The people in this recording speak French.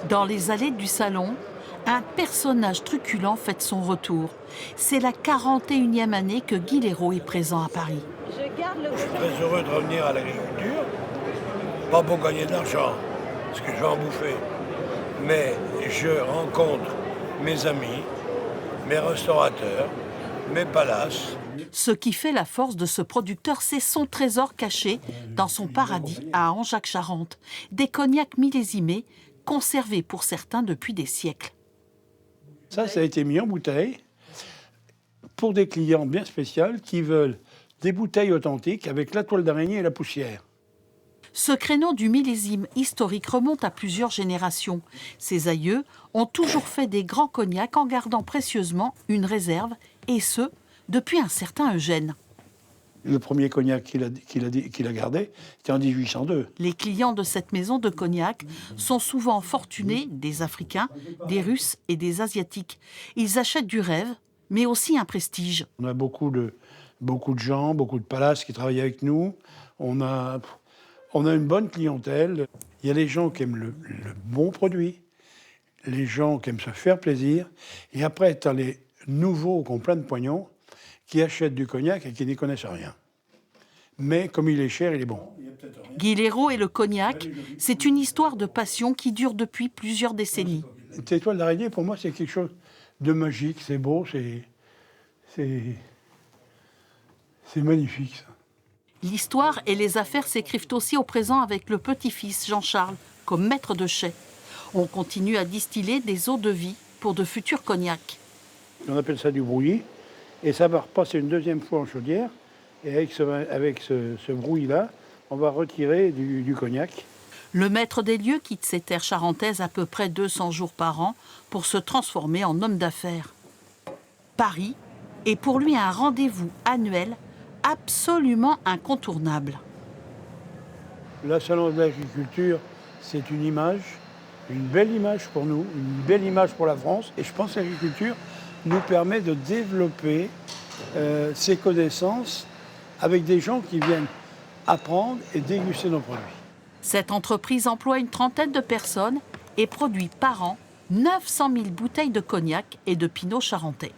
Dans les allées du salon, un personnage truculent fait son retour. C'est la 41e année que Guy Léraud est présent à Paris. Je suis très heureux de revenir à l'agriculture, pas pour gagner de l'argent, parce que je vais en bouffer, mais je rencontre mes amis, mes restaurateurs, mes palaces. Ce qui fait la force de ce producteur, c'est son trésor caché dans son paradis à Angeac-Charente. Des cognacs millésimés, conservés pour certains depuis des siècles. Ça a été mis en bouteille pour des clients bien spéciaux qui veulent des bouteilles authentiques avec la toile d'araignée et la poussière. Ce créneau du millésime historique remonte à plusieurs générations. Ses aïeux ont toujours fait des grands cognacs en gardant précieusement une réserve, et ce, depuis un certain Eugène. Le premier cognac qu'il a gardé, c'était en 1802. Les clients de cette maison de cognac sont souvent fortunés, des Africains, des Russes et des Asiatiques. Ils achètent du rêve, mais aussi un prestige. On a beaucoup de gens, beaucoup de palaces qui travaillent avec nous. On a une bonne clientèle. Il y a les gens qui aiment le bon produit, les gens qui aiment se faire plaisir. Et après, tu as les nouveaux qui ont plein de pognon, qui achètent du cognac et qui n'y connaissent rien. Mais comme il est cher, il est bon. Guy Léraud et le cognac, c'est une histoire de passion qui dure depuis plusieurs décennies. Cette toile d'araignée, pour moi, c'est quelque chose de magique. C'est beau, c'est magnifique, ça. L'histoire et les affaires s'écrivent aussi au présent avec le petit-fils Jean-Charles, comme maître de chai. On continue à distiller des eaux de vie pour de futurs cognacs. On appelle ça du brouillis. Et ça va repasser une deuxième fois en chaudière. Et avec ce brouillis-là, on va retirer du cognac. Le maître des lieux quitte ses terres charentaises à peu près 200 jours par an pour se transformer en homme d'affaires. Paris est pour lui un rendez-vous annuel absolument incontournable. Le salon de l'agriculture, c'est une image, une belle image pour nous, une belle image pour la France. Et je pense que l'agriculture nous permet de développer ces connaissances avec des gens qui viennent apprendre et déguster nos produits. Cette entreprise emploie une trentaine de personnes et produit par an 900 000 bouteilles de cognac et de pinot charentais.